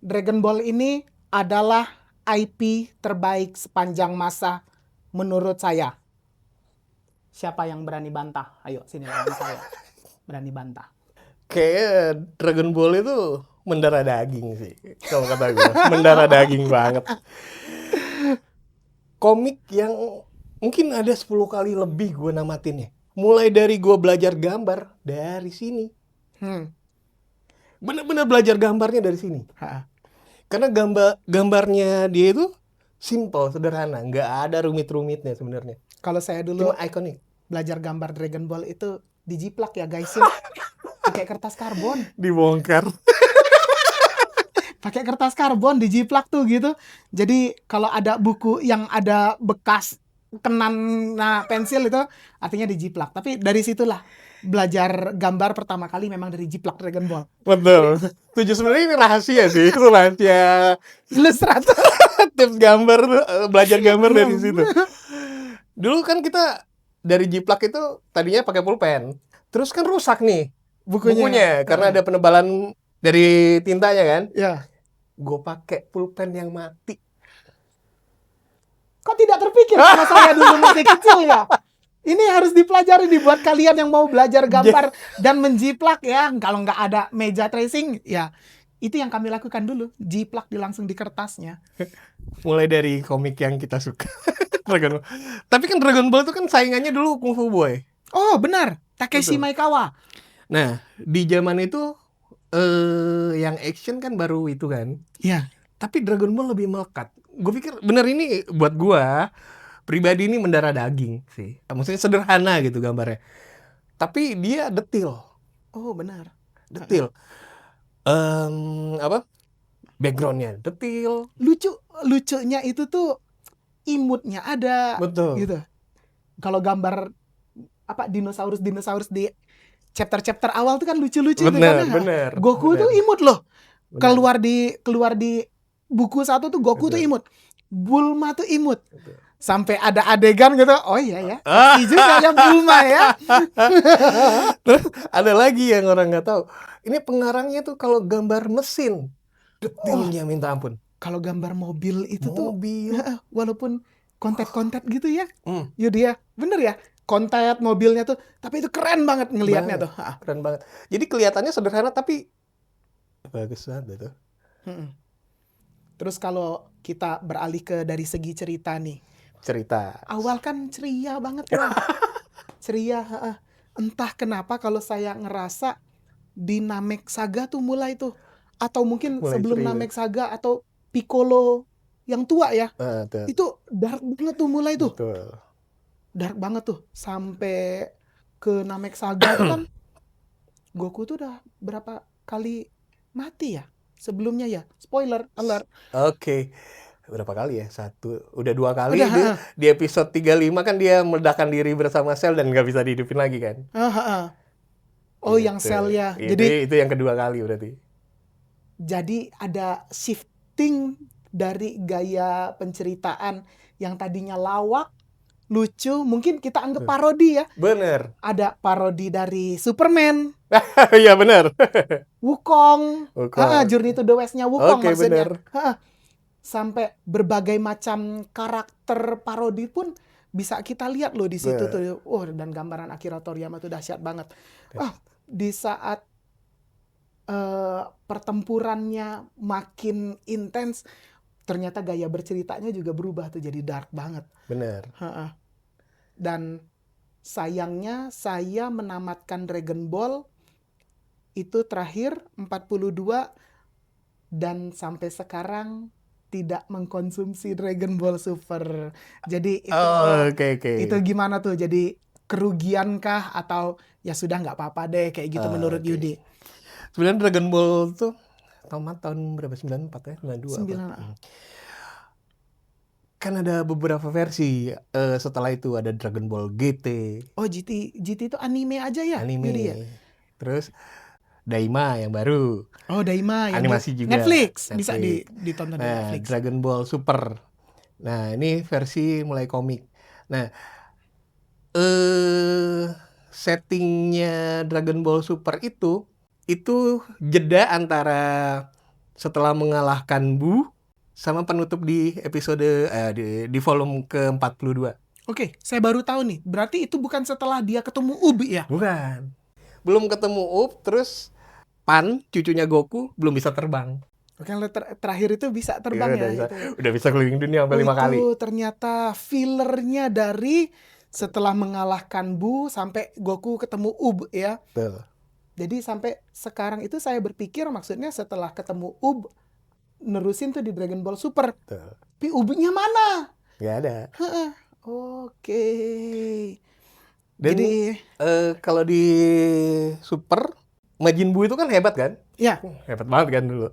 Dragon Ball ini adalah IP terbaik sepanjang masa menurut saya. Siapa yang berani bantah? Ayo sini lawan saya. Berani bantah. Kayak Dragon Ball itu mendarah daging sih. Kalau kata gue, mendarah daging banget. Komik yang mungkin ada 10 kali lebih gue namatinnya. Mulai dari gue belajar gambar dari sini. Hmm. Bener-bener belajar gambarnya dari sini. Ha. Karena gambarnya dia itu simple, sederhana, nggak ada rumit-rumitnya sebenarnya. Kalau saya dulu Cuma ikonik. belajar gambar Dragon Ball itu dijiplak ya guys ya. Pakai kertas karbon. Dibongkar. Pakai kertas karbon dijiplak tuh gitu. Jadi kalau ada buku yang ada bekas kena pensil itu artinya dijiplak. Tapi dari situlah belajar gambar pertama kali memang dari jiplak Dragon Ball. Betul. Tujuh sebenarnya ini rahasia sih, itu rahasia Ilustrator. tips gambar tuh, belajar gambar dari situ. Dulu kan kita dari jiplak itu tadinya pakai pulpen. Terus kan rusak nih bukunya karena ada penebalan dari tintanya kan. Ya. Gue pakai pulpen yang mati. Kok tidak terpikir sama saya dulu masih kecil ya? Ini harus dipelajari dibuat kalian yang mau belajar gambar dan menjiplak ya. Kalau nggak ada meja tracing, ya itu yang kami lakukan dulu. Jiplak langsung di kertasnya. Mulai dari komik yang kita suka. Dragon Ball. Tapi kan Dragon Ball itu kan saingannya dulu Kung Fu Boy. Oh benar, Takeshi Betul. Maekawa. Nah, di zaman itu yang action kan baru itu kan. Ya. Tapi Dragon Ball lebih melekat. Gue pikir bener ini buat gua pribadi ini mendarah daging sih. Maksudnya sederhana gitu gambarnya. Tapi dia detil. Oh benar. Detil. Apa? Backgroundnya detil. Lucunya itu tuh imutnya ada. Betul. Gitu. Kalau gambar apa dinosaurus di chapter awal tuh kan lucu-lucu itu kan. Bener. Goku tuh imut loh. Bener. Keluar di buku 1 tuh Goku tuh imut. Bulma tuh imut. Betul. Sampai ada adegan gitu. Oh iya ya. Seksi juga ya Bulma ya. Terus ada lagi yang orang nggak tahu. Ini pengarangnya tuh kalau gambar mesin detilnya minta ampun. Kalau gambar mobil itu Mobil. tuh walaupun kontet-kontet gitu ya. Hmm. Yaudah ya. Bener ya. Kontet mobilnya tuh. Tapi itu keren banget ngelihatnya tuh. Keren banget. Jadi kelihatannya sederhana tapi bagus banget tuh. Terus kalau kita beralih ke dari segi cerita nih. Cerita. Awal kan ceria banget ya. Ceria. Entah kenapa kalau saya ngerasa di Namek Saga tuh mulai tuh. Atau mungkin Mulai sebelum ceria. Namek Saga atau Piccolo yang tua ya. Tuh. Itu dark banget tuh mulai tuh. Betul. Dark banget tuh. Sampai ke Namek Saga tuh kan Goku tuh udah berapa kali mati ya sebelumnya ya. Spoiler alert. Oke. Berapa kali ya? Udah 2 kali. Udah, Di episode 35 kan dia meledakkan diri bersama Cell dan nggak bisa dihidupin lagi kan. Oh Gitu. yang Cell ya. Itu yang kedua kali berarti. Jadi ada shifting dari gaya penceritaan yang tadinya lawak, lucu, mungkin kita anggap parodi ya. Bener. Ada parodi dari Superman. Iya bener. Wukong. Wukong. Journey to the West-nya Wukong Oke, maksudnya. bener. Sampai berbagai macam karakter parodi pun bisa kita lihat loh di situ tuh. Dan gambaran Akira Toriyama tuh dahsyat banget. Di saat pertempurannya makin intens, ternyata gaya berceritanya juga berubah tuh jadi dark banget. Bener. Dan sayangnya saya menamatkan Dragon Ball itu terakhir 42 dan sampai sekarang tidak mengkonsumsi Dragon Ball Super. Jadi itu itu gimana tuh? Jadi kerugiankah atau ya sudah nggak apa-apa deh kayak gitu menurut Yudi? Sebenarnya Dragon Ball tuh tahun berapa? 94 ya? 92 kan ada beberapa versi. Setelah itu ada Dragon Ball GT. Oh GT itu anime aja ya? Anime. Yudi ya? Terus Daima yang baru. Oh Daima yang animasi juga. Netflix. Bisa ditonton di Netflix. Dragon Ball Super. Nah ini versi mulai komik. Nah settingnya Dragon Ball Super itu jeda antara setelah mengalahkan Buu, sama penutup di episode di volume ke-42. Oke, saya baru tahu nih. Berarti itu bukan setelah dia ketemu Ubi ya? Bukan. Belum ketemu Up, terus Pan, cucunya Goku, belum bisa terbang. Oke, terakhir itu bisa terbang ya? Udah bisa keliling dunia sampai 5 kali. Itu ternyata fillernya dari setelah mengalahkan Buu sampai Goku ketemu Ub ya? Betul. Jadi sampai sekarang itu saya berpikir maksudnya setelah ketemu Ub, nerusin tuh di Dragon Ball Super. Betul. Tapi Ubnya mana? Nggak ada. Oke. Dan Jadi kalau di Super, Majin Buu itu kan hebat kan? ya, Hebat banget kan dulu.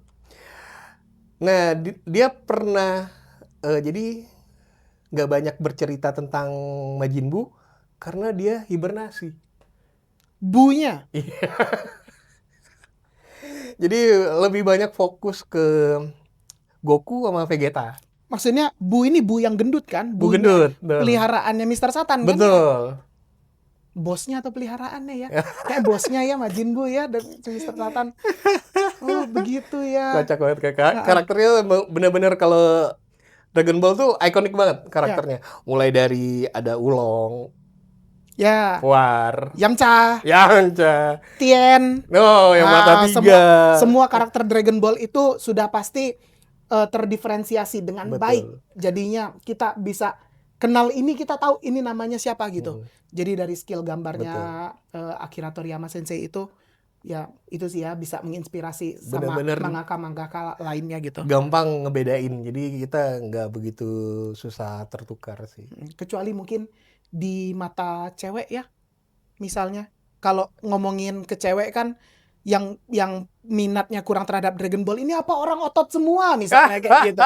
Nah, dia pernah jadi nggak banyak bercerita tentang Majin Buu karena dia hibernasi. Bunya. Jadi lebih banyak fokus ke Goku sama Vegeta. Maksudnya Bu ini Bu yang gendut kan? Buu gendut. Peliharaannya Mr. Satan kan? Betul. Bosnya atau peliharaannya ya? Kayak bosnya ya Majin Buu ya dan Mr. Satan. Oh begitu ya. Kocak banget karakternya bener-bener kalau Dragon Ball tuh ikonik banget karakternya. Mulai dari ada Ulong, Ya. War, Yamcha, Tien. no yang mata 3. Semua karakter Dragon Ball itu sudah pasti terdiferensiasi dengan Betul. baik. Jadinya kita bisa kenal ini, kita tahu ini namanya siapa gitu. Jadi dari skill gambarnya Akira Toriyama Sensei itu ya itu sih ya bisa menginspirasi sama Bener-bener mangaka lainnya gitu. gampang ngebedain. Jadi kita nggak begitu susah tertukar sih. Kecuali mungkin di mata cewek ya. Misalnya kalau ngomongin ke cewek kan yang minatnya kurang terhadap Dragon Ball ini apa orang otot semua misalnya kayak gitu.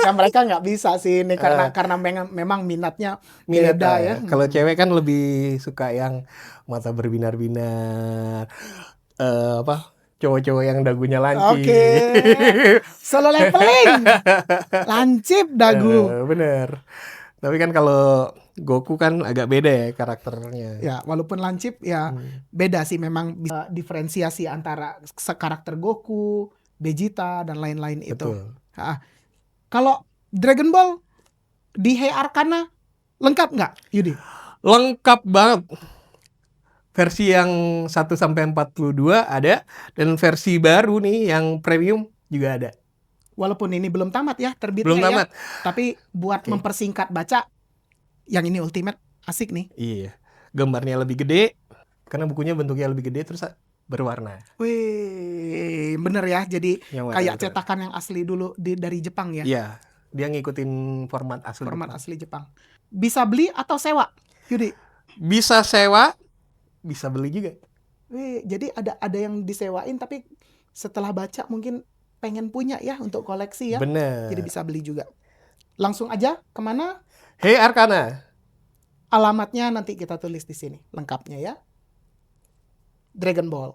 Ya mereka nggak bisa sih ini karena memang minatnya beda ya. Kalau cewek kan lebih suka yang mata berbinar-binar, cowok-cowok yang dagunya lancip. Oke. Solo leveling. Lancip dagu. Bener. Tapi kan kalau Goku kan agak beda ya karakternya. Ya, walaupun lancip ya beda sih memang bisa diferensiasi antara karakter Goku, Vegeta dan lain-lain itu. Kalau Dragon Ball di Hey Arcana lengkap nggak, Yudi? Lengkap banget. Versi yang 1 sampai 42 ada dan versi baru nih yang premium juga ada. Walaupun ini belum tamat ya terbitnya belum tamat. ya. Tapi buat mempersingkat baca yang ini Ultimate asik nih. Iya. Gambarnya lebih gede karena bukunya bentuknya lebih gede terus berwarna. Wih, bener ya. Jadi kayak cetakan yang asli dulu dari Jepang ya. Iya. Dia ngikutin format asli Jepang. Bisa beli atau sewa, Yudi? Bisa sewa, bisa beli juga. Wih, jadi ada yang disewain tapi setelah baca mungkin pengen punya ya untuk koleksi ya. Bener. Jadi bisa beli juga. Langsung aja kemana? Hey Arcana. Alamatnya nanti kita tulis di sini lengkapnya ya. Dragon Ball.